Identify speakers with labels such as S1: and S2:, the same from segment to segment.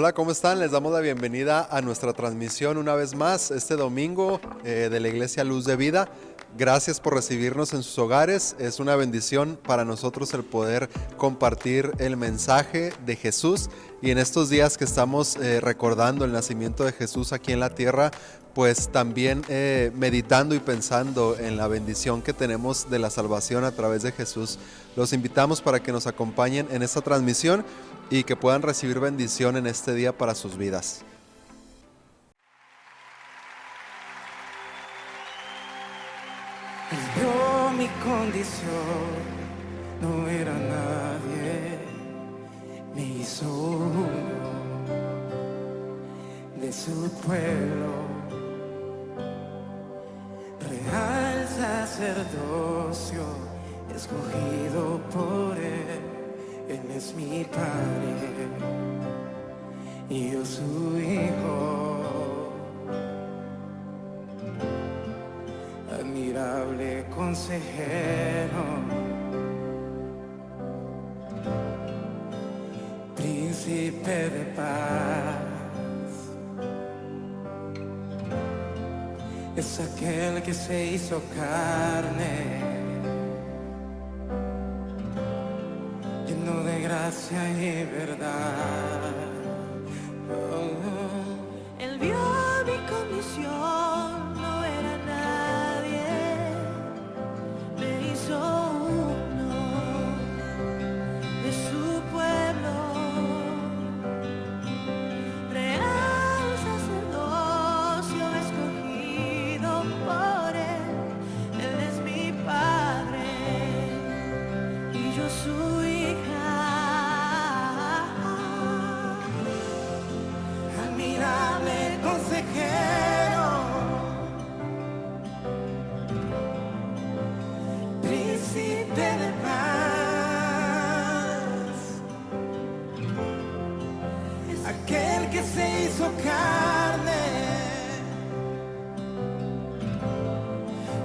S1: Hola, ¿cómo están? Les damos la bienvenida a nuestra transmisión una vez más este domingo de la Iglesia Luz de Vida. Gracias por recibirnos en sus hogares. Es una bendición para nosotros el poder compartir el mensaje de Jesús. Y en estos días que estamos recordando el nacimiento de Jesús aquí en la tierra, pues también meditando y pensando en la bendición que tenemos de la salvación a través de Jesús. Los invitamos para que nos acompañen en esta transmisión y que puedan recibir bendición en este día para sus vidas.
S2: Él vio mi condición, no era nadie, me hizo uno de su pueblo, real sacerdocio, escogido por él es mi Padre y yo su Hijo. Admirable consejero, príncipe de paz, es aquel que se hizo carne, lleno de gracia y verdad.
S3: Él vio mi condición, no era nadie, me hizo uno de su pueblo, real sacerdocio escogido por él es mi Padre y yo su hija.
S2: Admirable consejero, príncipe de paz, aquel que se hizo carne,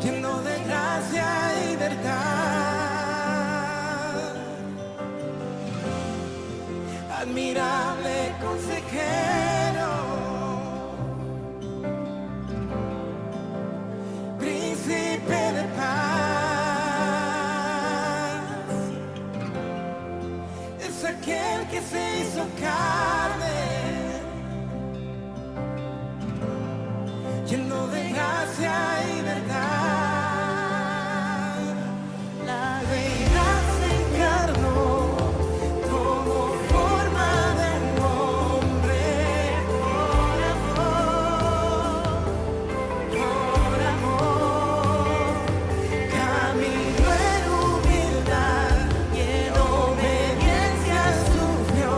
S2: lleno de gracia y verdad. Admirable consejero, príncipe de paz, es aquel que se hizo carne, lleno de gracia y verdad. La deidad se encarnó, tomó forma de hombre, por amor, caminó en humildad y en obediencia sufrió,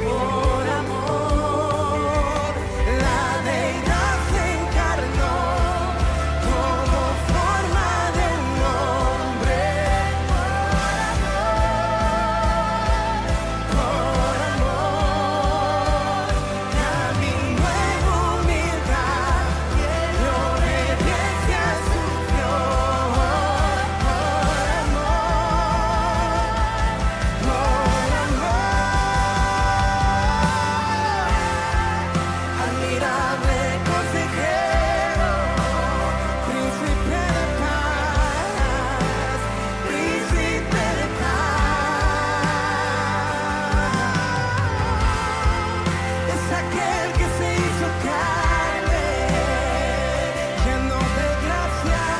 S2: por amor, la deidad se encarnó, tomó forma de hombre, por amor, caminó en humildad y obediencia sufrió, por amor. Admirable consejero, príncipe de paz, príncipe de paz, es aquel que se hizo carne, lleno de gracia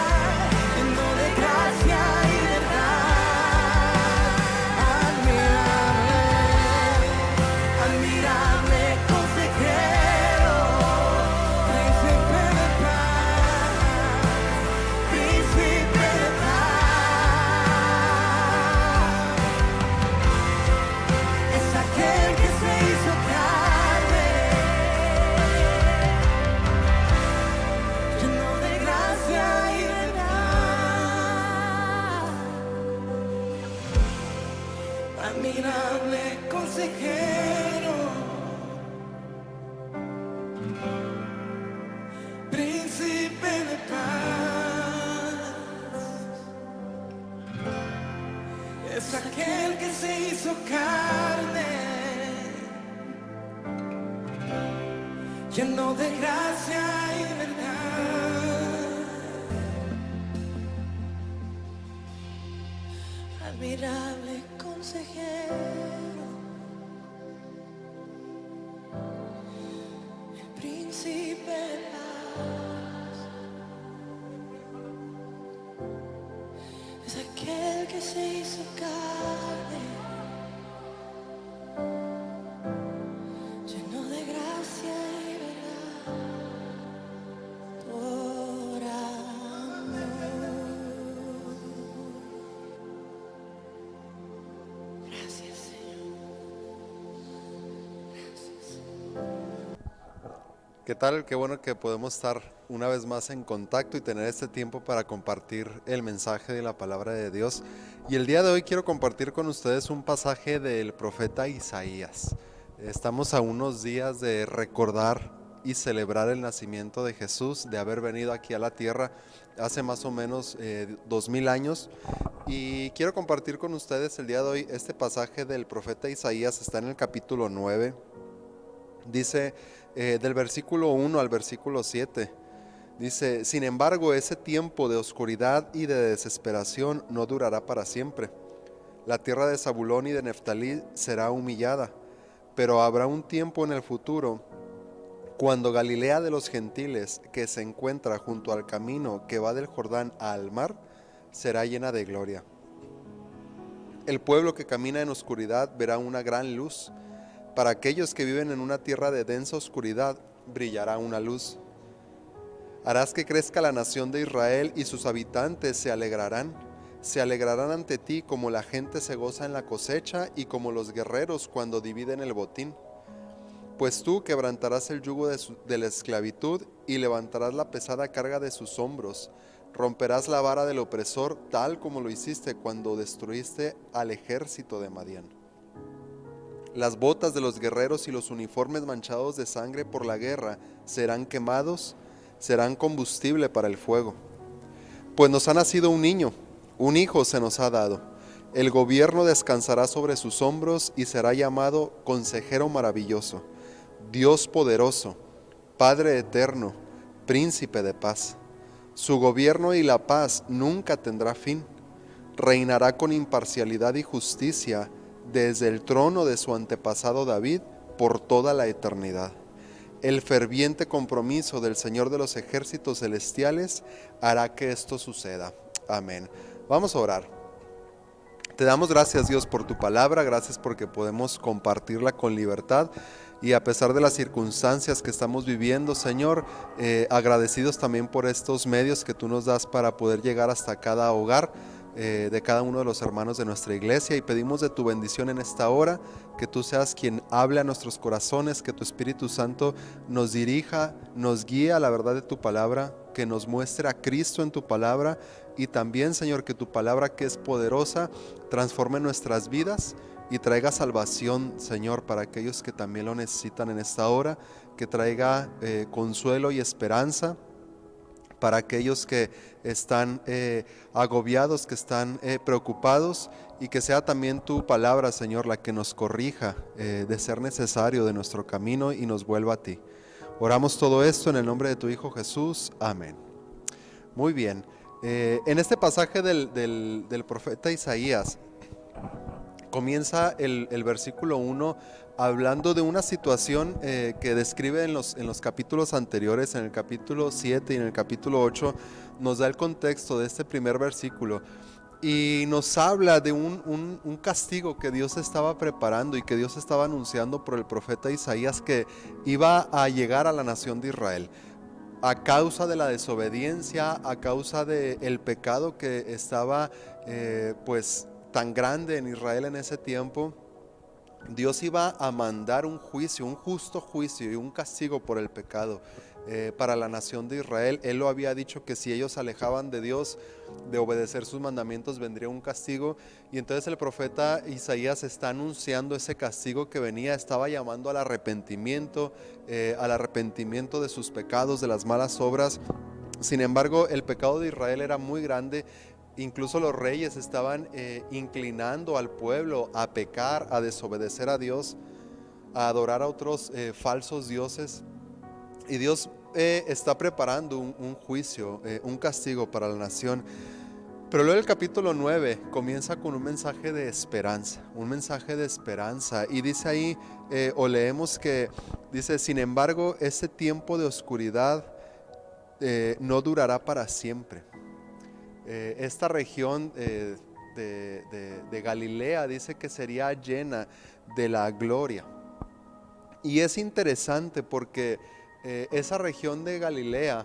S2: y verdad. Admirable consejero, príncipe de paz, príncipe de paz, es aquel que se hizo carne, lleno de gracia y verdad. Admirable consejero, príncipe de paz, es es aquel que se hizo carne, lleno de gracia y verdad.
S3: Admirable consejero, el príncipe de paz, es aquel que se hizo carne, lleno de gracia y verdad, por amor. Gracias, Señor. Gracias.
S1: ¿Qué tal? Qué bueno que podemos estar una vez más en contacto y tener este tiempo para compartir el mensaje de la palabra de Dios. Y el día de hoy quiero compartir con ustedes un pasaje del profeta Isaías. Estamos a unos días de recordar y celebrar el nacimiento de Jesús, de haber venido aquí a la tierra hace más o menos 2000 años. Y quiero compartir con ustedes el día de hoy este pasaje del profeta Isaías. Está en el capítulo 9. Dice del versículo 1 al versículo 7. Dice: sin embargo, ese tiempo de oscuridad y de desesperación no durará para siempre. La tierra de Zabulón y de Neftalí será humillada, pero habrá un tiempo en el futuro cuando Galilea de los gentiles, que se encuentra junto al camino que va del Jordán al mar, será llena de gloria. El pueblo que camina en oscuridad verá una gran luz. Para aquellos que viven en una tierra de densa oscuridad, brillará una luz. Harás que crezca la nación de Israel y sus habitantes se alegrarán. Se alegrarán ante ti como la gente se goza en la cosecha y como los guerreros cuando dividen el botín. Pues tú quebrantarás el yugo de la esclavitud y levantarás la pesada carga de sus hombros. Romperás la vara del opresor tal como lo hiciste cuando destruiste al ejército de Madián. Las botas de los guerreros y los uniformes manchados de sangre por la guerra serán quemados, serán combustible para el fuego. Pues nos ha nacido un niño, un hijo se nos ha dado. El gobierno descansará sobre sus hombros y será llamado Consejero Maravilloso, Dios Poderoso, Padre Eterno, Príncipe de Paz. Su gobierno y la paz nunca tendrá fin. Reinará con imparcialidad y justicia desde el trono de su antepasado David por toda la eternidad. El ferviente compromiso del Señor de los ejércitos celestiales hará que esto suceda. Amén. Vamos a orar. Te damos gracias, Dios, por tu palabra. Gracias porque podemos compartirla con libertad. Y a pesar de las circunstancias que estamos viviendo, Señor, agradecidos también por estos medios que tú nos das para poder llegar hasta cada hogar de cada uno de los hermanos de nuestra iglesia, y pedimos de tu bendición en esta hora, que tú seas quien hable a nuestros corazones, que tu Espíritu Santo nos dirija, nos guíe a la verdad de tu palabra, que nos muestre a Cristo en tu palabra, y también, Señor, que tu palabra, que es poderosa, transforme nuestras vidas y traiga salvación, Señor, para aquellos que también lo necesitan en esta hora, que traiga consuelo y esperanza para aquellos que están agobiados, que están preocupados, y que sea también tu palabra, Señor, la que nos corrija de ser necesario de nuestro camino y nos vuelva a ti. Oramos todo esto en el nombre de tu Hijo Jesús. Amén. Muy bien. En este pasaje del profeta Isaías, comienza el versículo 1 hablando de una situación que describe en los capítulos anteriores. En el capítulo 7 y en el capítulo 8 nos da el contexto de este primer versículo y nos habla de un castigo que Dios estaba preparando y que Dios estaba anunciando por el profeta Isaías, que iba a llegar a la nación de Israel a causa de la desobediencia, a causa del pecado que estaba pues tan grande en Israel en ese tiempo. Dios iba a mandar un juicio, un justo juicio y un castigo por el pecado para la nación de Israel. Él lo había dicho, que si ellos se alejaban de Dios, de obedecer sus mandamientos, vendría un castigo. Y entonces el profeta Isaías está anunciando ese castigo que venía. Estaba llamando al arrepentimiento de sus pecados, de las malas obras. Sin embargo, el pecado de Israel era muy grande incluso los reyes estaban inclinando al pueblo a pecar, a desobedecer a Dios, a adorar a otros falsos dioses. Y Dios está preparando un juicio, un castigo para la nación. Pero luego el capítulo 9 comienza con un mensaje de esperanza, un mensaje de esperanza. Y dice ahí, o leemos que dice: sin embargo, ese tiempo de oscuridad no durará para siempre. Esta región de Galilea dice que sería llena de la gloria. Y es interesante porque esa región de Galilea,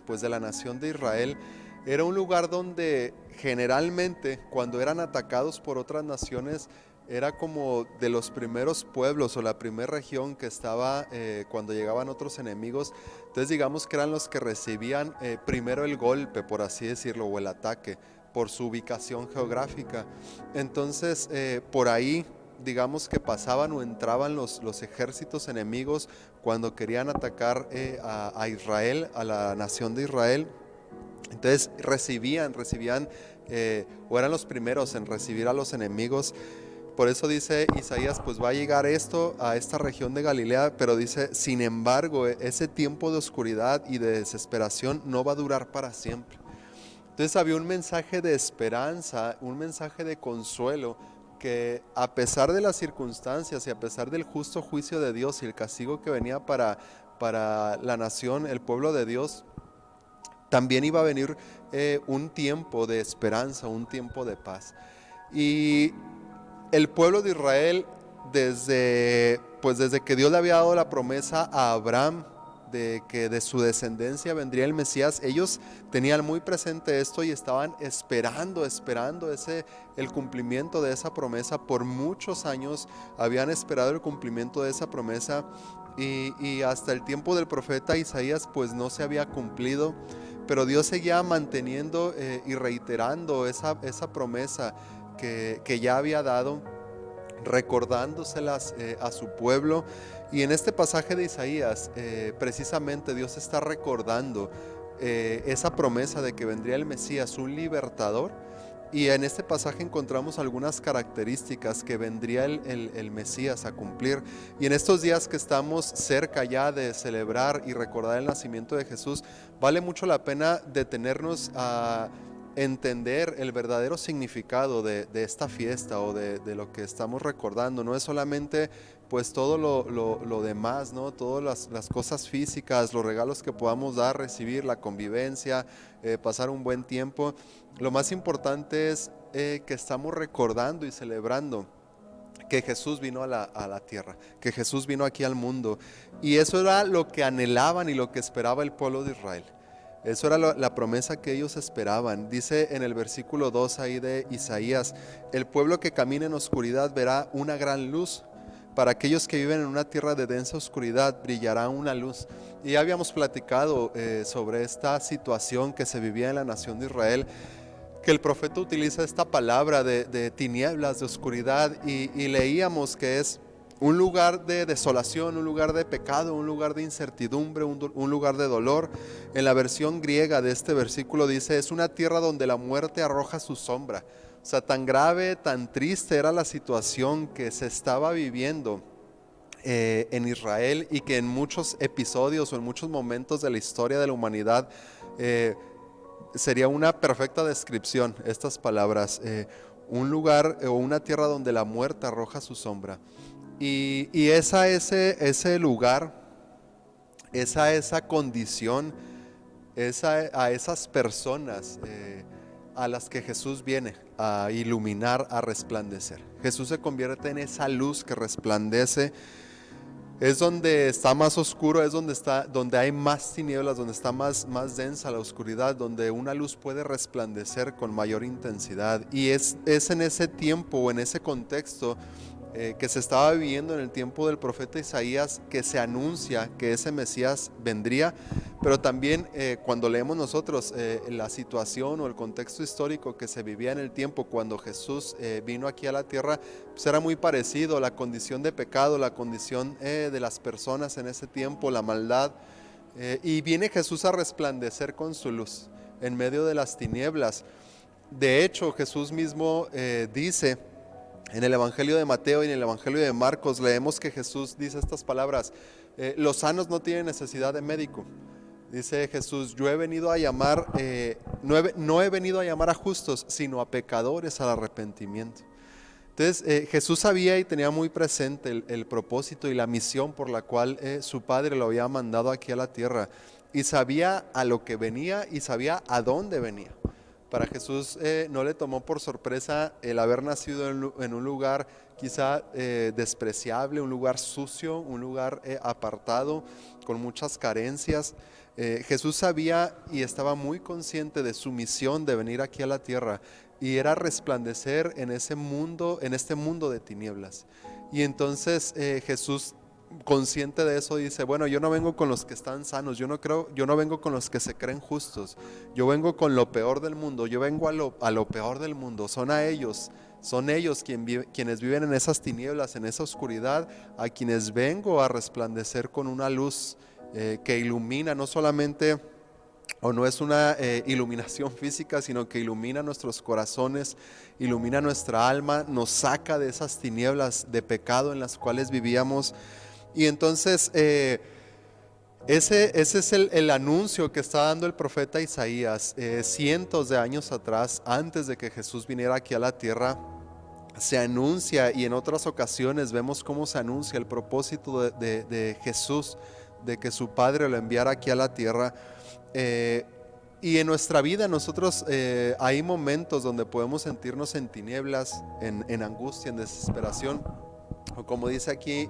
S1: pues de la nación de Israel, era un lugar donde generalmente cuando eran atacados por otras naciones era como de los primeros pueblos o la primera región que estaba cuando llegaban otros enemigos. Entonces digamos que eran los que recibían primero el golpe, por así decirlo, o el ataque, por su ubicación geográfica. Entonces por ahí digamos que pasaban o entraban los ejércitos enemigos cuando querían atacar a Israel, a la nación de Israel. Entonces recibían o eran los primeros en recibir a los enemigos. Por eso dice Isaías, pues va a llegar esto a esta región de Galilea, pero dice, sin embargo, ese tiempo de oscuridad y de desesperación no va a durar para siempre. Entonces había un mensaje de esperanza, un mensaje de consuelo, que a pesar de las circunstancias y a pesar del justo juicio de Dios y el castigo que venía para la nación, el pueblo de Dios, también iba a venir un tiempo de esperanza, un tiempo de paz. Y el pueblo de Israel, desde que Dios le había dado la promesa a Abraham de que de su descendencia vendría el Mesías, ellos tenían muy presente esto y estaban esperando el cumplimiento de esa promesa. Por muchos años habían esperado el cumplimiento de esa promesa y hasta el tiempo del profeta Isaías pues no se había cumplido. Pero Dios seguía manteniendo y reiterando esa promesa que ya había dado, recordándoselas a su pueblo. Y en este pasaje de Isaías, precisamente Dios está recordando esa promesa de que vendría el Mesías, un libertador. Y en este pasaje encontramos algunas características que vendría el Mesías a cumplir. Y en estos días que estamos cerca ya de celebrar y recordar el nacimiento de Jesús, vale mucho la pena detenernos a entender el verdadero significado de esta fiesta o de lo que estamos recordando. No es solamente pues todo lo demás, ¿no? Todas las cosas físicas, los regalos que podamos dar, recibir, la convivencia, pasar un buen tiempo. Lo más importante es que estamos recordando y celebrando que Jesús vino a la tierra, que Jesús vino aquí al mundo. Y eso era lo que anhelaban y lo que esperaba el pueblo de Israel. Eso era la promesa que ellos esperaban. Dice en el versículo 2 ahí de Isaías: el pueblo que camina en oscuridad verá una gran luz. Para aquellos que viven en una tierra de densa oscuridad brillará una luz. Y ya habíamos platicado sobre esta situación que se vivía en la nación de Israel, que el profeta utiliza esta palabra de tinieblas, de oscuridad, y leíamos que es un lugar de desolación, un lugar de pecado, un lugar de incertidumbre, un lugar de dolor. En la versión griega de este versículo dice: es una tierra donde la muerte arroja su sombra. O sea, tan grave, tan triste era la situación que se estaba viviendo en Israel, y que en muchos episodios o en muchos momentos de la historia de la humanidad sería una perfecta descripción estas palabras, un lugar o una tierra donde la muerte arroja su sombra. Y ese lugar, esa condición, a esas personas a las que Jesús viene a iluminar, a resplandecer. Jesús se convierte en esa luz que resplandece. Es donde está más oscuro, es donde hay más tinieblas, donde está más densa la oscuridad, donde una luz puede resplandecer con mayor intensidad. Y es en ese tiempo o en ese contexto que se estaba viviendo en el tiempo del profeta Isaías, que se anuncia que ese Mesías vendría. Pero también cuando leemos nosotros la situación o el contexto histórico que se vivía en el tiempo cuando Jesús vino aquí a la tierra, pues era muy parecido. La condición de pecado, la condición de las personas en ese tiempo, la maldad, y viene Jesús a resplandecer con su luz en medio de las tinieblas. De hecho, Jesús mismo dice en el Evangelio de Mateo y en el Evangelio de Marcos, leemos que Jesús dice estas palabras: los sanos no tienen necesidad de médico. Dice Jesús: yo he venido a llamar, no he venido a llamar a justos, sino a pecadores al arrepentimiento. Entonces Jesús sabía y tenía muy presente el propósito y la misión por la cual su Padre lo había mandado aquí a la tierra, y sabía a lo que venía y sabía a dónde venía. Para Jesús no le tomó por sorpresa el haber nacido en un lugar quizá despreciable, un lugar sucio, un lugar apartado, con muchas carencias. Jesús sabía y estaba muy consciente de su misión de venir aquí a la tierra, y era resplandecer en este mundo de tinieblas. Y entonces Jesús, consciente de eso, dice: bueno, yo no vengo con los que están sanos, yo no vengo con los que se creen justos, yo vengo con lo peor del mundo, yo vengo a lo peor del mundo. Son ellos quienes viven en esas tinieblas, en esa oscuridad, a quienes vengo a resplandecer con una luz que ilumina no solamente, o no es una iluminación física, sino que ilumina nuestros corazones, ilumina nuestra alma, nos saca de esas tinieblas de pecado en las cuales vivíamos. Y entonces ese es el anuncio que está dando el profeta Isaías cientos de años atrás, antes de que Jesús viniera aquí a la tierra. Se anuncia, y en otras ocasiones vemos cómo se anuncia el propósito de Jesús, de que su Padre lo enviara aquí a la tierra. Y en nuestra vida nosotros hay momentos donde podemos sentirnos en tinieblas, en angustia, en desesperación, o como dice aquí,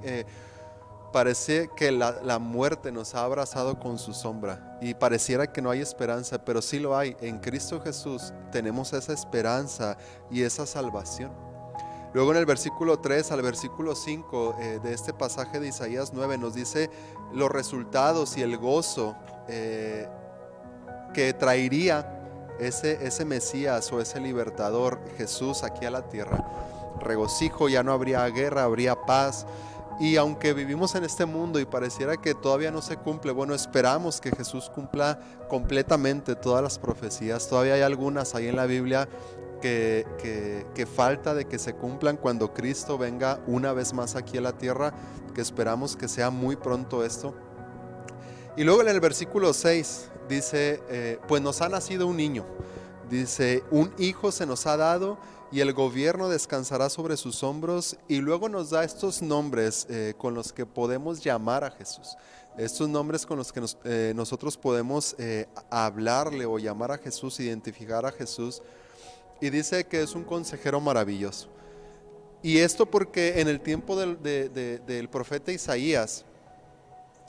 S1: parece que la muerte nos ha abrazado con su sombra y pareciera que no hay esperanza, pero sí lo hay. En Cristo Jesús tenemos esa esperanza y esa salvación. Luego en el versículo 3 al versículo 5 de este pasaje de Isaías 9 nos dice los resultados y el gozo que traería ese Mesías o ese libertador Jesús aquí a la tierra. Regocijo, ya no habría guerra, habría paz. Y aunque vivimos en este mundo y pareciera que todavía no se cumple, bueno, esperamos que Jesús cumpla completamente todas las profecías. Todavía hay algunas ahí en la Biblia que falta de que se cumplan cuando Cristo venga una vez más aquí a la tierra, que esperamos que sea muy pronto esto. Y luego en el versículo 6 dice, pues nos ha nacido un niño. Dice, un hijo se nos ha dado y el gobierno descansará sobre sus hombros. Y luego nos da estos nombres con los que podemos llamar a Jesús. Estos nombres con los que nosotros podemos hablarle o llamar a Jesús, identificar a Jesús. Y dice que es un consejero maravilloso. Y esto porque en el tiempo del profeta Isaías,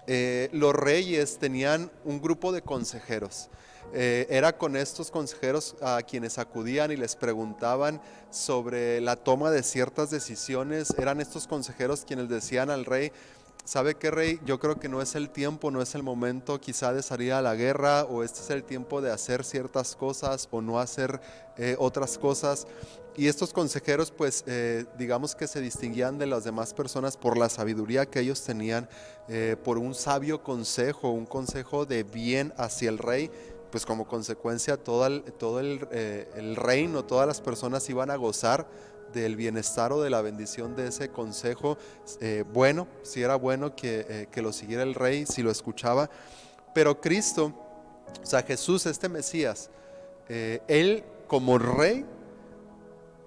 S1: los reyes tenían un grupo de consejeros. Era con estos consejeros a quienes acudían y les preguntaban sobre la toma de ciertas decisiones. Eran estos consejeros quienes decían al rey: ¿sabe qué, rey? Yo creo que no es el tiempo, no es el momento quizá de salir a la guerra, o este es el tiempo de hacer ciertas cosas o no hacer otras cosas. Y estos consejeros pues digamos que se distinguían de las demás personas por la sabiduría que ellos tenían, por un sabio consejo, un consejo de bien hacia el rey. Pues como consecuencia todo el reino, todas las personas iban a gozar del bienestar o de la bendición de ese consejo bueno, si era bueno que lo siguiera el rey, si lo escuchaba. Pero Cristo, o sea Jesús, este Mesías, él como rey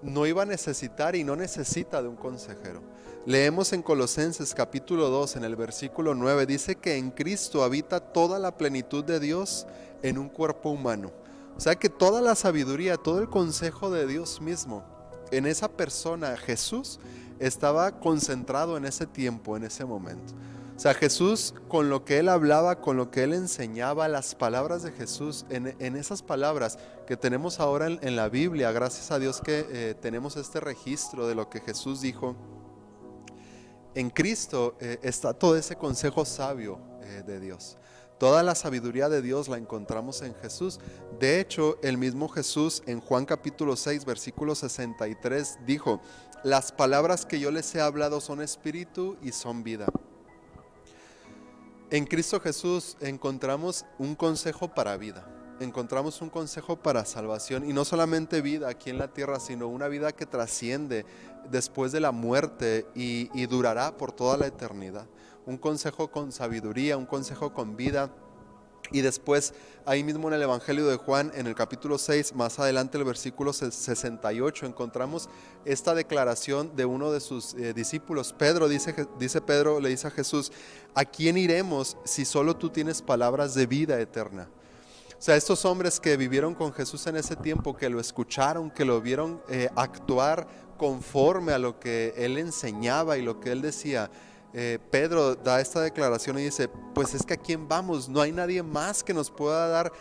S1: no iba a necesitar y no necesita de un consejero. Leemos en Colosenses capítulo 2 en el versículo 9, dice que en Cristo habita toda la plenitud de Dios en un cuerpo humano. O sea que toda la sabiduría, todo el consejo de Dios mismo en esa persona, Jesús, estaba concentrado en ese tiempo, en ese momento. O sea, Jesús, con lo que Él hablaba, con lo que Él enseñaba, las palabras de Jesús, en esas palabras que tenemos ahora en la Biblia, gracias a Dios que tenemos este registro de lo que Jesús dijo. En Cristo está todo ese consejo sabio de Dios. Toda la sabiduría de Dios la encontramos en Jesús. De hecho, el mismo Jesús en Juan capítulo 6, versículo 63 dijo: las palabras que yo les he hablado son espíritu y son vida. En Cristo Jesús encontramos un consejo para vida. encontramos un consejo para salvación, y no solamente vida aquí en la tierra, sino una vida que trasciende después de la muerte y durará por toda la eternidad. Un consejo con sabiduría, un consejo con vida. Y después, ahí mismo en el Evangelio de Juan, en el capítulo 6, más adelante el versículo 68, encontramos esta declaración de uno de sus discípulos. Pedro, Pedro le dice a Jesús: ¿a quién iremos si solo tú tienes palabras de vida eterna? O sea, estos hombres que vivieron con Jesús en ese tiempo, que lo escucharon, que lo vieron actuar conforme a lo que él enseñaba y lo que él decía, Pedro da esta declaración y dice: pues es que ¿a quién vamos? No hay nadie más que nos pueda dar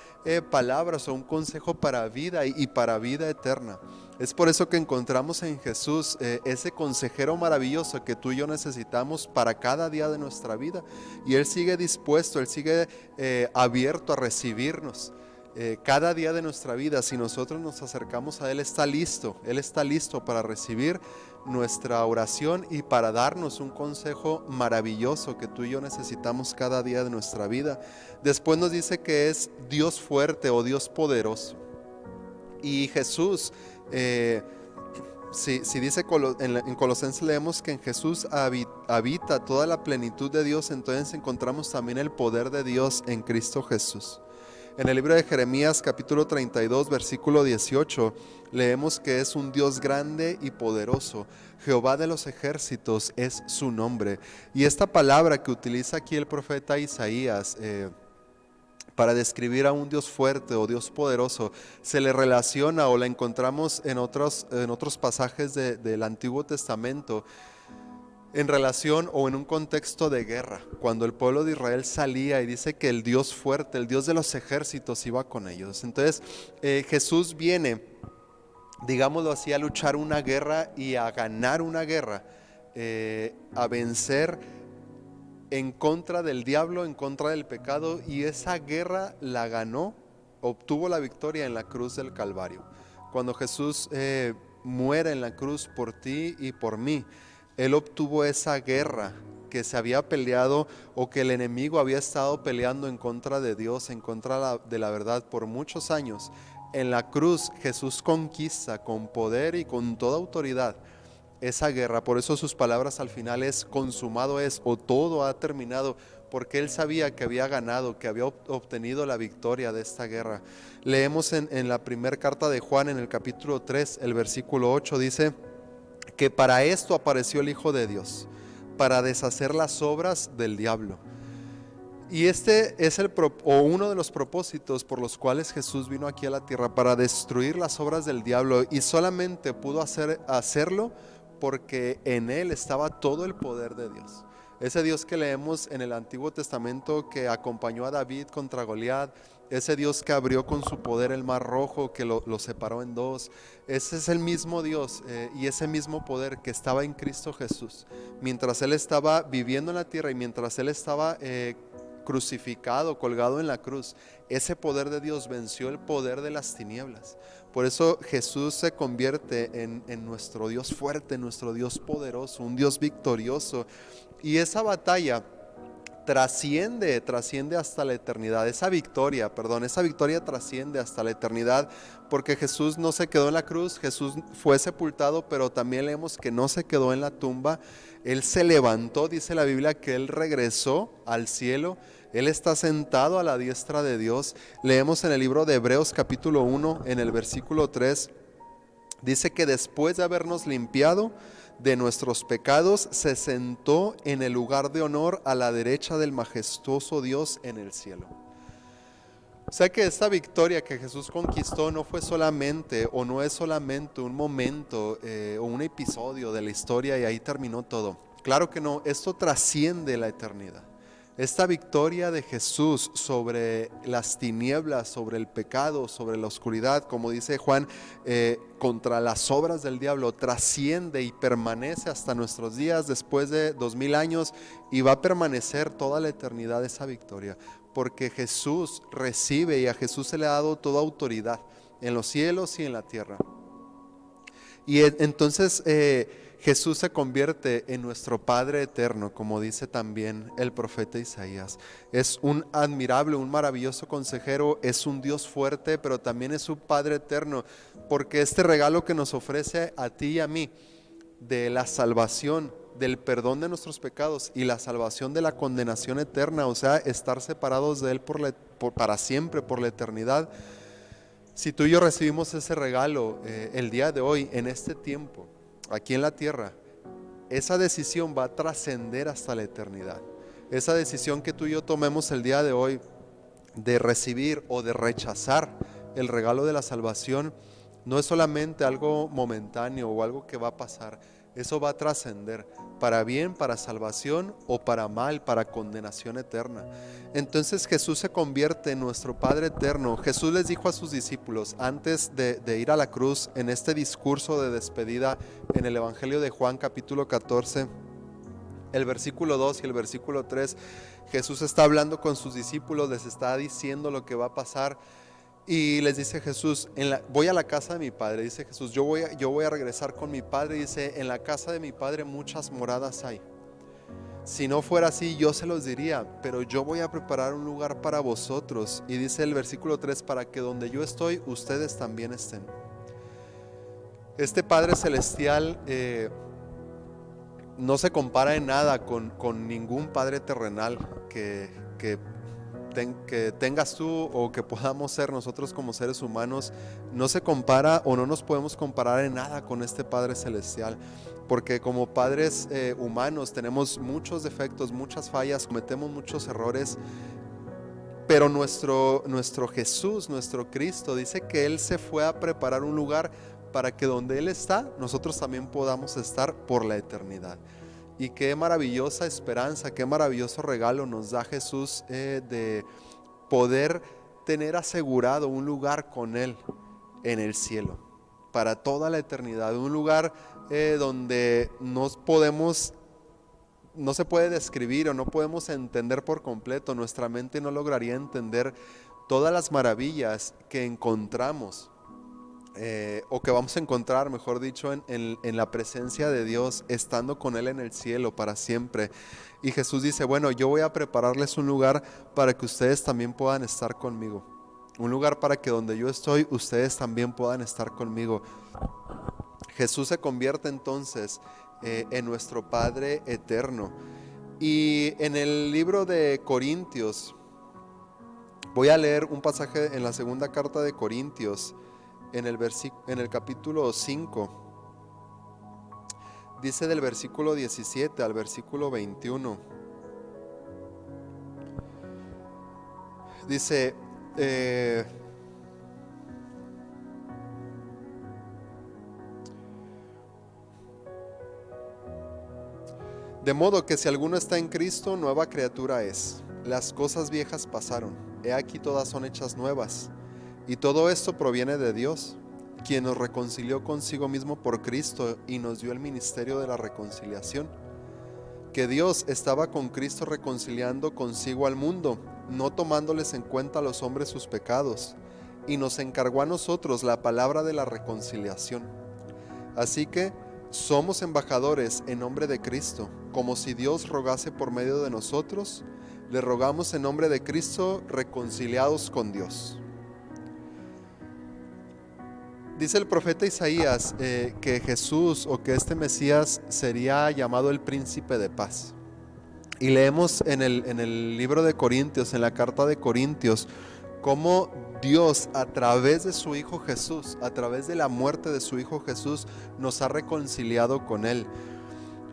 S1: palabras o un consejo para vida y para vida eterna. Es por eso que encontramos en Jesús ese consejero maravilloso que tú y yo necesitamos para cada día de nuestra vida. Y Él sigue dispuesto, Él sigue abierto a recibirnos. Cada día de nuestra vida, si nosotros nos acercamos a Él, está listo. Él está listo para recibir nuestra oración y para darnos un consejo maravilloso que tú y yo necesitamos cada día de nuestra vida. Después nos dice que es Dios fuerte o Dios poderoso. Y Jesús, si dice en Colosenses, leemos que en Jesús habita toda la plenitud de Dios. Entonces encontramos también el poder de Dios en Cristo Jesús. En el libro de Jeremías capítulo 32 versículo 18 leemos que es un Dios grande y poderoso. Jehová de los ejércitos es su nombre. Y esta palabra que utiliza aquí el profeta Isaías para describir a un Dios fuerte o Dios poderoso, se le relaciona o la encontramos en otros pasajes del Antiguo Testamento en relación o en un contexto de guerra, cuando el pueblo de Israel salía, y dice que el Dios fuerte, el Dios de los ejércitos, iba con ellos. Entonces Jesús viene, digámoslo así, a luchar una guerra y a ganar una guerra, a vencer en contra del diablo, en contra del pecado, y esa guerra la ganó, obtuvo la victoria en la cruz del Calvario. Cuando Jesús muere en la cruz por ti y por mí, Él obtuvo esa guerra que se había peleado, o que el enemigo había estado peleando en contra de Dios, en contra de la verdad por muchos años. En la cruz Jesús conquista con poder y con toda autoridad esa guerra. Por eso sus palabras al final es: consumado es, o todo ha terminado, porque Él sabía que había ganado, que había obtenido la victoria de esta guerra. Leemos en la primera carta de Juan, en el capítulo 3, el versículo 8, dice que para esto apareció el Hijo de Dios, para deshacer las obras del diablo. Y este es uno de los propósitos por los cuales Jesús vino aquí a la tierra, para destruir las obras del diablo, y solamente pudo hacerlo porque en Él estaba todo el poder de Dios. Ese Dios que leemos en el Antiguo Testamento, que acompañó a David contra Goliat, ese Dios que abrió con su poder el mar rojo, que lo separó en dos, ese es el mismo Dios y ese mismo poder que estaba en Cristo Jesús. Mientras Él estaba viviendo en la tierra y mientras Él estaba crucificado, colgado en la cruz, ese poder de Dios venció el poder de las tinieblas. Por eso Jesús se convierte en nuestro Dios fuerte, nuestro Dios poderoso, un Dios victorioso. Y esa batalla trasciende hasta la eternidad. Esa victoria trasciende hasta la eternidad, porque Jesús no se quedó en la cruz. Jesús fue sepultado, pero también leemos que no se quedó en la tumba. Él se levantó, dice la Biblia que Él regresó al cielo. Él está sentado a la diestra de Dios. Leemos en el libro de Hebreos capítulo 1, en el versículo 3, dice que después de habernos limpiado de nuestros pecados, se sentó en el lugar de honor a la derecha del majestuoso Dios en el cielo. O sea que esta victoria que Jesús conquistó no fue solamente, o no es solamente un momento o un episodio de la historia y ahí terminó todo. Claro que no, esto trasciende la eternidad. Esta victoria de Jesús sobre las tinieblas, sobre el pecado, sobre la oscuridad, como dice Juan, contra las obras del diablo, trasciende y permanece hasta nuestros días, después de 2000 años, y va a permanecer toda la eternidad esa victoria, porque Jesús recibe, y a Jesús se le ha dado toda autoridad en los cielos y en la tierra. Y entonces Jesús se convierte en nuestro Padre eterno, como dice también el profeta Isaías. Es un admirable, un maravilloso consejero, es un Dios fuerte, pero también es un Padre eterno, porque este regalo que nos ofrece a ti y a mí, de la salvación, del perdón de nuestros pecados y la salvación de la condenación eterna, o sea, estar separados de Él para siempre, por la eternidad. Si tú y yo recibimos ese regalo el día de hoy, en este tiempo, aquí en la tierra, esa decisión va a trascender hasta la eternidad. Esa decisión que tú y yo tomemos el día de hoy de recibir o de rechazar el regalo de la salvación no es solamente algo momentáneo o algo que va a pasar. Eso va a trascender para bien, para salvación o para mal, para condenación eterna. Entonces Jesús se convierte en nuestro Padre eterno. Jesús les dijo a sus discípulos antes de ir a la cruz, en este discurso de despedida en el Evangelio de Juan capítulo 14, el versículo 2 y el versículo 3, Jesús está hablando con sus discípulos, les está diciendo lo que va a pasar. Y les dice Jesús, voy a la casa de mi padre, dice Jesús, yo voy a regresar con mi padre, dice, en la casa de mi padre muchas moradas hay. Si no fuera así, yo se los diría, pero yo voy a preparar un lugar para vosotros. Y dice el versículo 3, para que donde yo estoy, ustedes también estén. Este Padre Celestial no se compara en nada con ningún Padre terrenal que tengas tú o que podamos ser nosotros como seres humanos. No se compara o no nos podemos comparar en nada con este Padre Celestial, porque como padres humanos tenemos muchos defectos, muchas fallas, cometemos muchos errores, pero nuestro Jesús, nuestro Cristo, dice que Él se fue a preparar un lugar para que donde Él está, nosotros también podamos estar por la eternidad. Y qué maravillosa esperanza, qué maravilloso regalo nos da Jesús de poder tener asegurado un lugar con Él en el cielo, para toda la eternidad. Un lugar donde no se puede describir o no podemos entender por completo. Nuestra mente no lograría entender todas las maravillas que encontramos. O que vamos a encontrar, mejor dicho, en la presencia de Dios, estando con Él en el cielo para siempre. Y Jesús dice, bueno, yo voy a prepararles un lugar para que ustedes también puedan estar conmigo. Un lugar para que donde yo estoy, ustedes también puedan estar conmigo. Jesús se convierte entonces en nuestro Padre eterno. Y en el libro de Corintios, voy a leer un pasaje en la segunda carta de Corintios, en el capítulo 5, dice del versículo 17 al versículo 21. Dice, de modo que si alguno está en Cristo, nueva criatura es. Las cosas viejas pasaron, he aquí todas son hechas nuevas. Y todo esto proviene de Dios, quien nos reconcilió consigo mismo por Cristo y nos dio el ministerio de la reconciliación. Que Dios estaba con Cristo reconciliando consigo al mundo, no tomándoles en cuenta a los hombres sus pecados, y nos encargó a nosotros la palabra de la reconciliación. Así que somos embajadores en nombre de Cristo, como si Dios rogase por medio de nosotros, le rogamos en nombre de Cristo, reconciliados con Dios. Dice el profeta Isaías que Jesús o que este Mesías sería llamado el príncipe de paz. Y leemos en el libro de Corintios, en la carta de Corintios, cómo Dios a través de su Hijo Jesús, a través de la muerte de su Hijo Jesús, nos ha reconciliado con Él.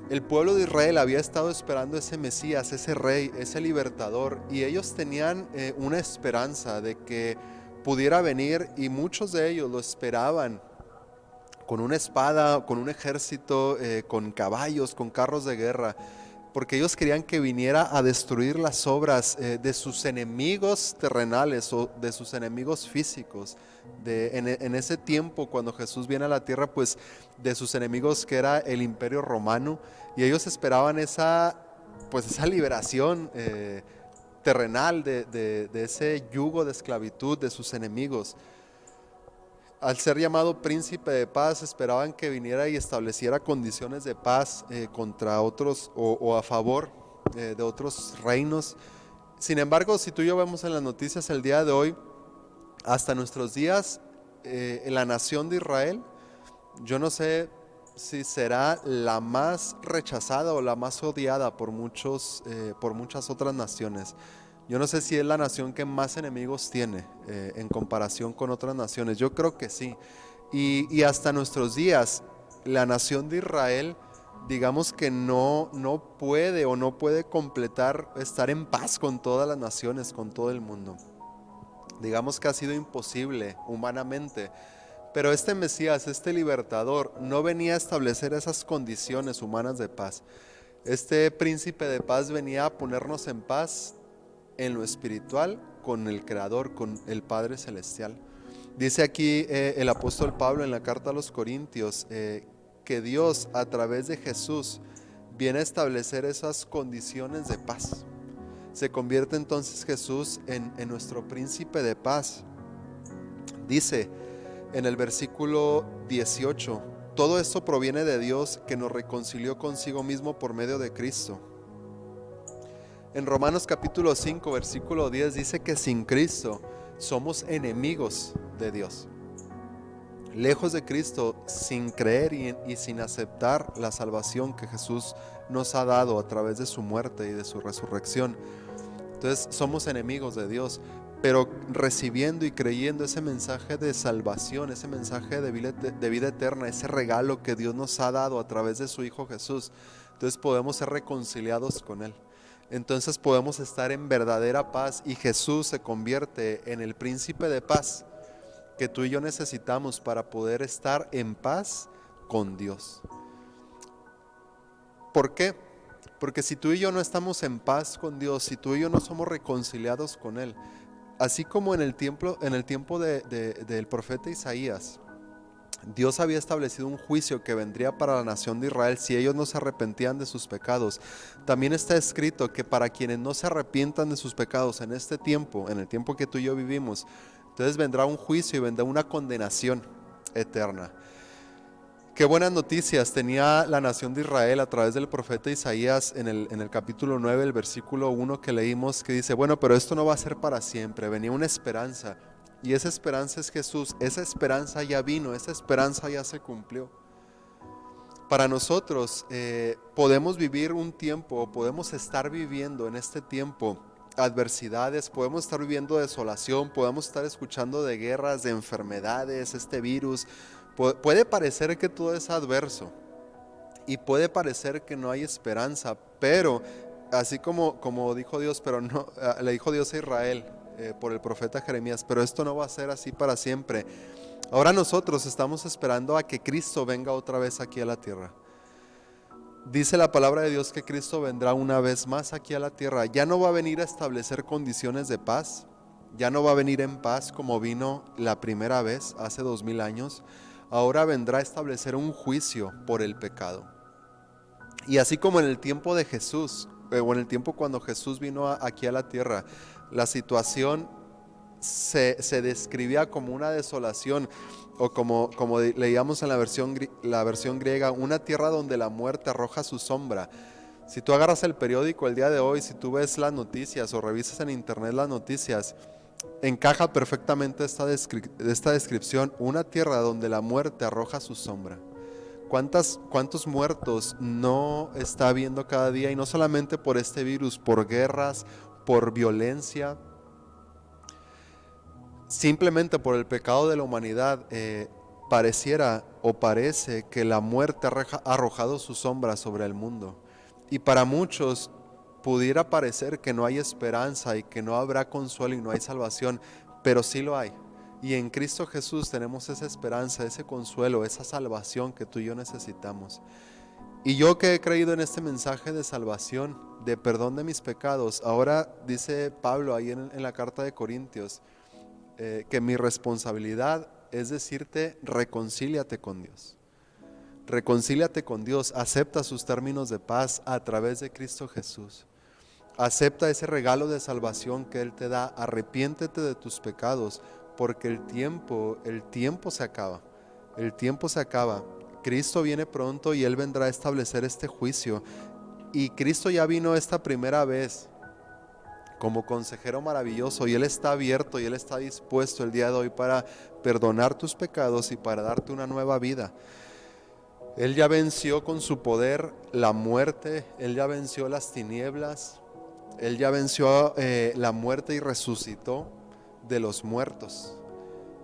S1: El pueblo de Israel había estado esperando ese Mesías, ese rey, ese libertador, y ellos tenían una esperanza de que pudiera venir, y muchos de ellos lo esperaban con una espada, con un ejército, con caballos, con carros de guerra, porque ellos querían que viniera a destruir las obras de sus enemigos terrenales o de sus enemigos físicos. En ese tiempo, cuando Jesús viene a la tierra, pues de sus enemigos, que era el Imperio Romano, y ellos esperaban esa liberación terrenal de ese yugo de esclavitud de sus enemigos. al ser llamado príncipe de paz, esperaban que viniera y estableciera condiciones de paz contra otros o a favor de otros reinos. Sin embargo, si tú y yo vemos en las noticias el día de hoy, hasta nuestros días, en la nación de Israel, yo no sé si será la más rechazada o la más odiada por muchas otras naciones. Yo no sé si es la nación que más enemigos tiene en comparación con otras naciones. Yo creo que sí. Y hasta nuestros días, la nación de Israel, digamos que no puede o no puede completar, estar en paz con todas las naciones, con todo el mundo. Digamos que ha sido imposible humanamente. Pero este Mesías, este libertador, no venía a establecer esas condiciones humanas de paz. Este príncipe de paz venía a ponernos en paz en lo espiritual con el Creador, con el Padre Celestial. Dice aquí el apóstol Pablo en la carta a los Corintios que Dios a través de Jesús viene a establecer esas condiciones de paz. Se convierte entonces Jesús en nuestro príncipe de paz. Dice en el versículo 18, todo esto proviene de Dios que nos reconcilió consigo mismo por medio de Cristo. En Romanos capítulo 5, versículo 10 dice que sin Cristo somos enemigos de Dios. Lejos de Cristo, sin creer y sin aceptar la salvación que Jesús nos ha dado a través de su muerte y de su resurrección. Entonces somos enemigos de Dios, pero recibiendo y creyendo ese mensaje de salvación, ese mensaje de vida eterna, ese regalo que Dios nos ha dado a través de su Hijo Jesús, entonces podemos ser reconciliados con Él. Entonces podemos estar en verdadera paz y Jesús se convierte en el príncipe de paz que tú y yo necesitamos para poder estar en paz con Dios. ¿Por qué? Porque si tú y yo no estamos en paz con Dios, si tú y yo no somos reconciliados con Él, así como en el tiempo del profeta Isaías, Dios había establecido un juicio que vendría para la nación de Israel si ellos no se arrepentían de sus pecados. También está escrito que para quienes no se arrepientan de sus pecados en este tiempo, en el tiempo que tú y yo vivimos, entonces vendrá un juicio y vendrá una condenación eterna. Qué buenas noticias tenía la nación de Israel a través del profeta Isaías en el capítulo 9, el versículo 1 que leímos, que dice, bueno, pero esto no va a ser para siempre, venía una esperanza. Y esa esperanza es Jesús, esa esperanza ya vino, esa esperanza ya se cumplió. Para nosotros podemos vivir un tiempo, podemos estar viviendo en este tiempo adversidades, podemos estar viviendo desolación, podemos estar escuchando de guerras, de enfermedades, este virus. Puede parecer que todo es adverso y puede parecer que no hay esperanza, pero así como dijo Dios, pero no, le dijo Dios a Israel por el profeta Jeremías, pero esto no va a ser así para siempre. Ahora nosotros estamos esperando a que Cristo venga otra vez aquí a la tierra. Dice la palabra de Dios que Cristo vendrá una vez más aquí a la tierra. Ya no va a venir a establecer condiciones de paz, ya no va a venir en paz como vino la primera vez hace 2000 años. Ahora vendrá a establecer un juicio por el pecado. Y así como en el tiempo de Jesús, o en el tiempo cuando Jesús vino aquí a la tierra, la situación se describía como una desolación, o como leíamos en la versión griega, una tierra donde la muerte arroja su sombra. Si tú agarras el periódico el día de hoy, si tú ves las noticias o revisas en internet las noticias, encaja perfectamente esta descripción, una tierra donde la muerte arroja su sombra. ¿Cuántos muertos no está habiendo cada día? Y no solamente por este virus, por guerras, por violencia, simplemente por el pecado de la humanidad. Pareciera o parece que la muerte ha arrojado su sombra sobre el mundo. Y para muchos pudiera parecer que no hay esperanza y que no habrá consuelo y no hay salvación, pero sí lo hay. Y en Cristo Jesús tenemos esa esperanza, ese consuelo, esa salvación que tú y yo necesitamos. Y yo que he creído en este mensaje de salvación, de perdón de mis pecados, ahora dice Pablo ahí en la carta de Corintios, que mi responsabilidad es decirte, reconcíliate con Dios. Reconcíliate con Dios, acepta sus términos de paz a través de Cristo Jesús. Acepta ese regalo de salvación que Él te da, arrepiéntete de tus pecados, porque el tiempo se acaba. El tiempo se acaba. Cristo viene pronto y Él vendrá a establecer este juicio. Y Cristo ya vino esta primera vez como consejero maravilloso, y Él está abierto y Él está dispuesto el día de hoy para perdonar tus pecados y para darte una nueva vida. Él ya venció con su poder la muerte, Él ya venció las tinieblas, Él ya venció la muerte y resucitó de los muertos.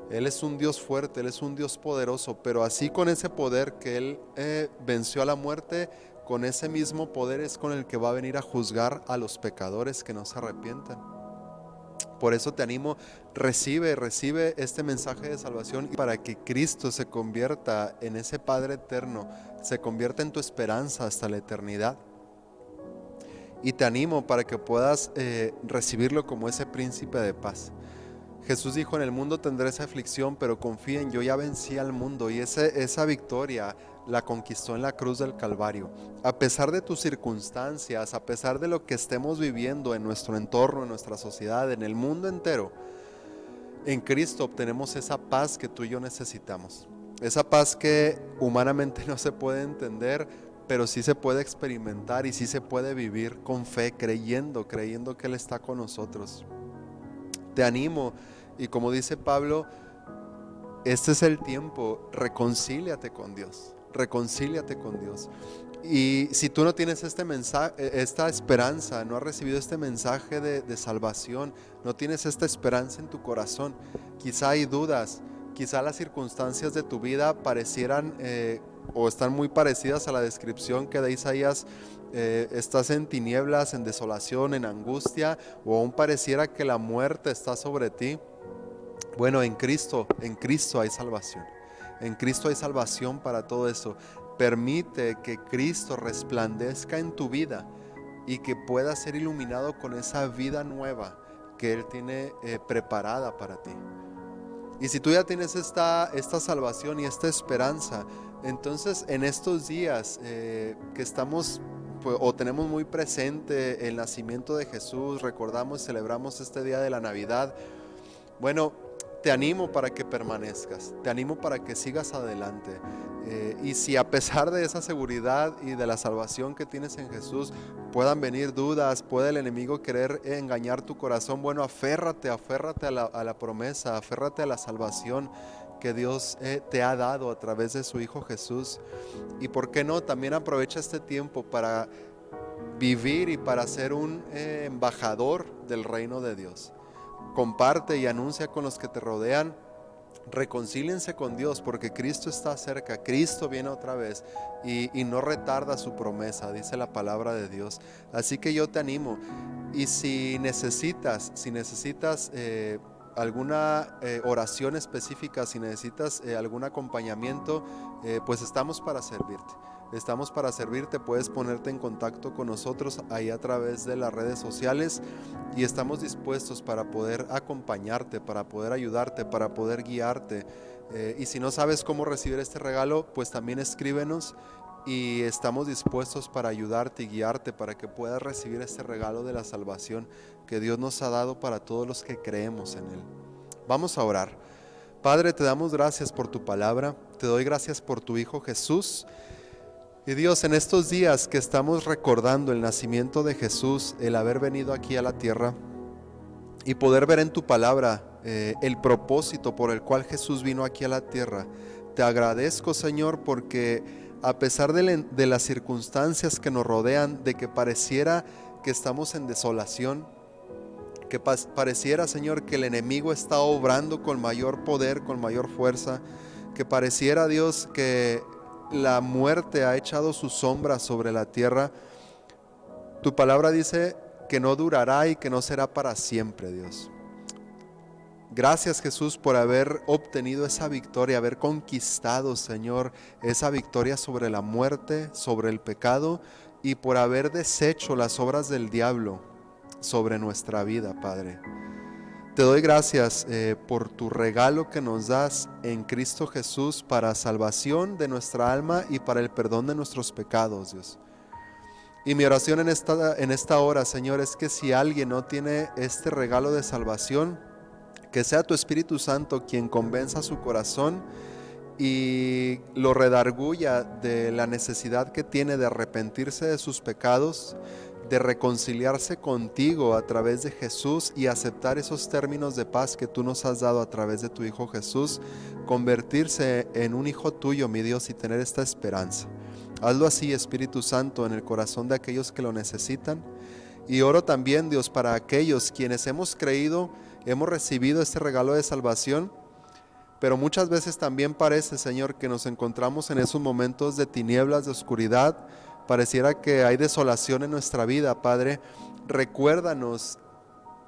S1: Él es un Dios fuerte, Él es un Dios poderoso, pero así con ese poder que Él venció a la muerte, con ese mismo poder es con el que va a venir a juzgar a los pecadores que no se arrepientan. Por eso te animo, recibe este mensaje de salvación para que Cristo se convierta en ese Padre eterno, se convierta en tu esperanza hasta la eternidad. Y te animo para que puedas recibirlo como ese príncipe de paz. Jesús dijo: en el mundo tendréis aflicción, pero confíen, yo ya vencí al mundo. Y esa victoria la conquistó en la cruz del Calvario. A pesar de tus circunstancias, a pesar de lo que estemos viviendo en nuestro entorno, en nuestra sociedad, en el mundo entero, en Cristo obtenemos esa paz que tú y yo necesitamos. Esa paz que humanamente no se puede entender, pero sí se puede experimentar y sí se puede vivir con fe, creyendo que Él está con nosotros. Te animo, y como dice Pablo, este es el tiempo, reconcíliate con Dios, reconcíliate con Dios. Y si tú no tienes este mensaje, esta esperanza, no has recibido este mensaje de salvación, no tienes esta esperanza en tu corazón, quizá hay dudas, quizá las circunstancias de tu vida parecieran o están muy parecidas a la descripción que da Isaías. Estás en tinieblas, en desolación, en angustia, o aún pareciera que la muerte está sobre ti. Bueno, en Cristo hay salvación. En Cristo hay salvación para todo eso. Permite que Cristo resplandezca en tu vida y que puedas ser iluminado con esa vida nueva que Él tiene preparada para ti. Y si tú ya tienes esta salvación y esta esperanza, entonces en estos días que estamos o tenemos muy presente el nacimiento de Jesús, recordamos, celebramos este día de la Navidad. Bueno, te animo para que permanezcas, te animo para que sigas adelante. Y si a pesar de esa seguridad y de la salvación que tienes en Jesús puedan venir dudas, puede el enemigo querer engañar tu corazón, bueno, aférrate a la promesa, aférrate a la salvación que Dios te ha dado a través de su Hijo Jesús. Y por qué no, también aprovecha este tiempo para vivir y para ser un embajador del reino de Dios. Comparte y anuncia con los que te rodean. Reconcíliense con Dios porque Cristo está cerca, Cristo viene otra vez y no retarda su promesa, dice la palabra de Dios. Así que yo te animo, y si necesitas alguna oración específica, si necesitas algún acompañamiento, pues estamos para servirte. Estamos para servirte, puedes ponerte en contacto con nosotros ahí a través de las redes sociales y estamos dispuestos para poder acompañarte, para poder ayudarte, para poder guiarte. Y si no sabes cómo recibir este regalo, pues también escríbenos y estamos dispuestos para ayudarte y guiarte para que puedas recibir este regalo de la salvación que Dios nos ha dado para todos los que creemos en Él. Vamos a orar. Padre, te damos gracias por tu palabra, te doy gracias por tu Hijo Jesús. Y Dios, en estos días que estamos recordando el nacimiento de Jesús, el haber venido aquí a la tierra y poder ver en tu palabra el propósito por el cual Jesús vino aquí a la tierra, te agradezco, Señor, porque a pesar de las circunstancias que nos rodean, de que pareciera que estamos en desolación, que pareciera, Señor, que el enemigo está obrando con mayor poder, con mayor fuerza, que pareciera, Dios, que la muerte ha echado su sombra sobre la tierra. Tu palabra dice que no durará y que no será para siempre, Dios. Gracias, Jesús, por haber obtenido esa victoria, haber conquistado, Señor, esa victoria sobre la muerte, sobre el pecado, y por haber deshecho las obras del diablo sobre nuestra vida, Padre. Te doy gracias por tu regalo que nos das en Cristo Jesús para salvación de nuestra alma y para el perdón de nuestros pecados, Dios. Y mi oración en esta hora, Señor, es que si alguien no tiene este regalo de salvación, Que sea tu Espíritu Santo quien convenza su corazón y lo redarguya de la necesidad que tiene de arrepentirse de sus pecados, de reconciliarse contigo a través de Jesús y aceptar esos términos de paz que tú nos has dado a través de tu Hijo Jesús, convertirse en un hijo tuyo, mi Dios, y tener esta esperanza. Hazlo así, Espíritu Santo, en el corazón de aquellos que lo necesitan. Y oro también, Dios, para aquellos quienes hemos creído, hemos recibido este regalo de salvación, pero muchas veces también parece, Señor, que nos encontramos en esos momentos de tinieblas, de oscuridad. Pareciera que hay desolación en nuestra vida, Padre. Recuérdanos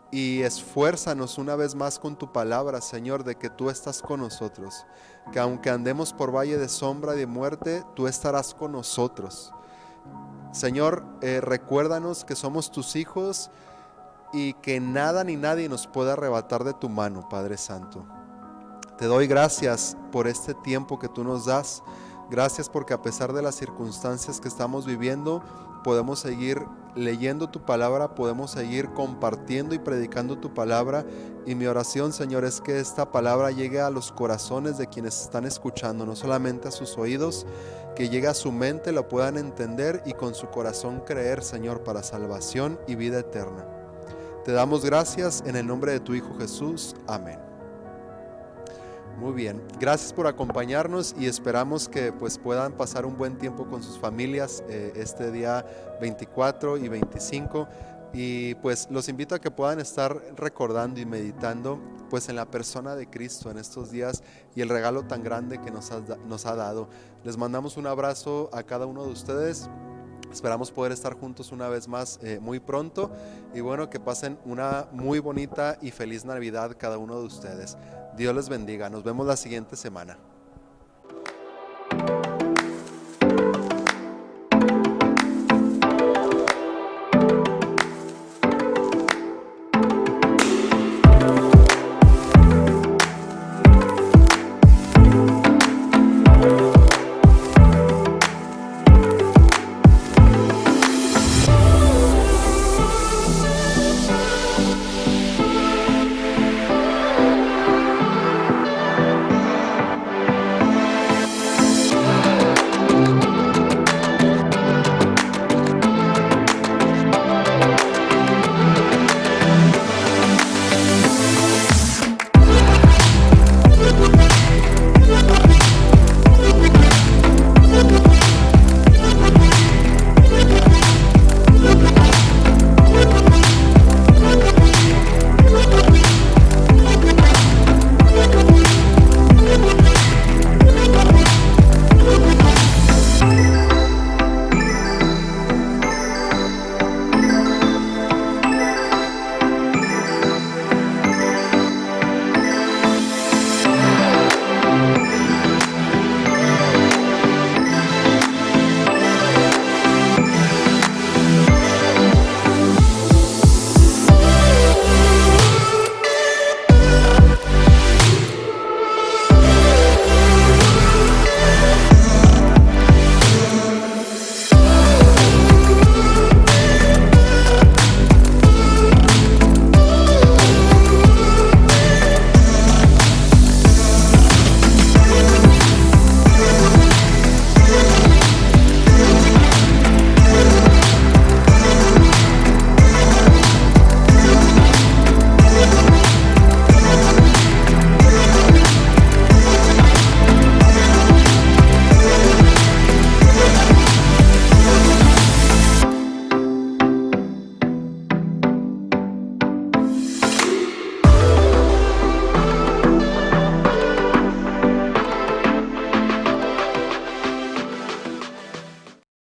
S1: y esfuérzanos una vez más con tu palabra, Señor, de que tú estás con nosotros. Que aunque andemos por valle de sombra y de muerte, tú estarás con nosotros. Señor, recuérdanos que somos tus hijos y que nada ni nadie nos puede arrebatar de tu mano, Padre Santo. Te doy gracias por este tiempo que tú nos das. Gracias porque a pesar de las circunstancias que estamos viviendo, podemos seguir leyendo tu palabra, podemos seguir compartiendo y predicando tu palabra. Y mi oración, Señor, es que esta palabra llegue a los corazones de quienes están escuchando, no solamente a sus oídos, que llegue a su mente, lo puedan entender y con su corazón creer, Señor, para salvación y vida eterna. Te damos gracias en el nombre de tu Hijo Jesús. Amén. Muy bien, gracias por acompañarnos y esperamos que pues puedan pasar un buen tiempo con sus familias este día 24 y 25 y pues los invito a que puedan estar recordando y meditando pues en la persona de Cristo en estos días y el regalo tan grande que nos ha dado. Les mandamos un abrazo a cada uno de ustedes. Esperamos poder estar juntos una vez más muy pronto y bueno, que pasen una muy bonita y feliz Navidad cada uno de ustedes. Dios les bendiga. Nos vemos la siguiente semana.